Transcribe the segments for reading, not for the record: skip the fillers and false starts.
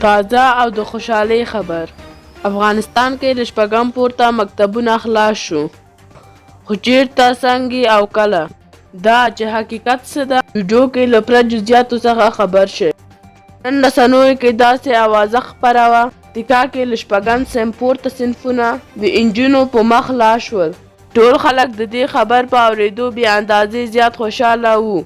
تازه او د خوشحالۍ خبر. افغانستان کې له شپږم پورته مکتبونه خلاص شو. خو چېرته څنګه او کله دا چې حقیقت څه ده ویډیو کې له پوره جزئیاتو څخه خبر شئ. نن رسنیو کې داسې اوازه خپره وه تکا کې له شپږم صنف پورته صنفونه د انجونو په مخ خلاص شول. ټول خلک د دې خبر په اورېدو بې اندازې زیات خوشحاله وو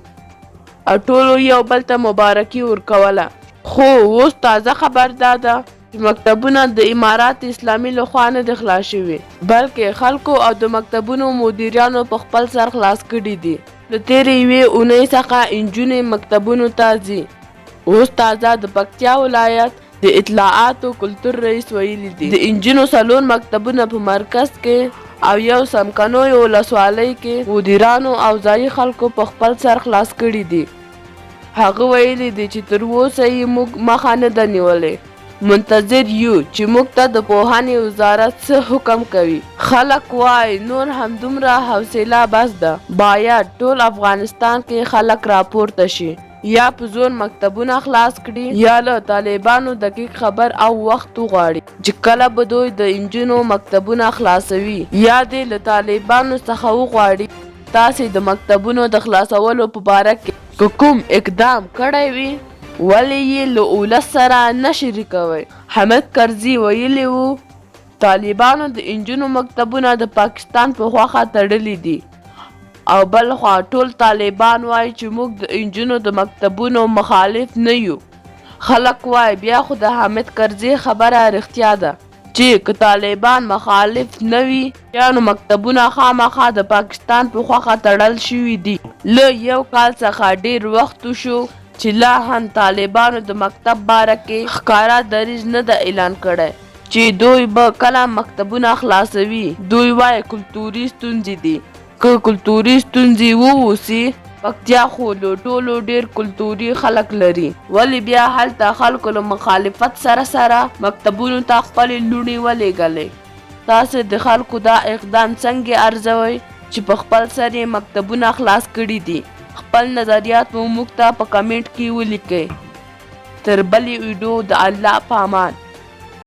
او ټولو یو بل ته مبارکي ورکوله. خو اوس تازه خبر دا ده چې مکتبونه د امارات اسلامي لخوا نه دي خلاص شوي بلکې خلکو او د مکتبونو مدیرانو په خپل سر خلاص کړي دي. له تېرې یوې اونۍ څخه انجونې مکتبونو ته ځي. اوس تازه د پکتیا ولایت د اطلاعات او کلتور رئیس ویلي دي د انجونو 4 مکتبونه په مرکز کې او یو څمکنیو ولسوالۍ کې مدیرانو او ځایي خلکو په خپل سر خلاص کړي دي. هغه ویلي دي چې تر اوسه یې موږ مخه نه ده نیولې. منتظر یو چې موږ ته د پوهنې وزارت څه حکم کوي. خلک وایي نور همدومره حوصله بس ده. باید ټول افغانستان کې خلک راپورته شي یا په زور مکتبونه خلاص کړي یا له طالبانو دقیق خبر او وخت وغواړي چې کله به دوی د انجونو مکتبونه خلاصوي یا دې له طالبانو څخه وغواړي تاسې د مکتبونو د خلاصولو په باره کې که کوم اقدام کړی وي ولې یې له اولس سره نه شریکوئ. حامد کرزي ویلي وو طالبانو د انجونو مکتبونه د پاکستان په خوښه تړلي دي او بل خوا ټول طالبان وایي چې موږ د انجونو د مکتبونو مخالف نه یو. خلک وایي بیا خو د حامد کرزي خبره رښتیا ده چې که طالبان مخالف نه وي یا نو مکتبونه خامخا د پاکستان په خوښه تړل شوي دي. له یو کال څخه ډیر وخت شو چې لا هم طالبانو د مکتب باره کې ښکاره دریځ نه ده اعلان کړی چې دوی به کله مکتبونه خلاصوي. دوی وایي کلتوري ستونزې دي. که کلتوري ستونزې واوسي پکتیا خو له ټولو ډیر کلتوري خلک لري ولې بیا هلته خلکو له مخالفت سره سره مکتبونو ته خپلې لوڼې ولېږلې. تاسې د خلکو دا اقدام څنګه ارزوئ چې په خپل سر یې مکتبونه خلاص کړي دي؟ خپل نظریات مو موږ ته په کمنټ کې ولیکئ. تر بلې ویډیو د الله په امان.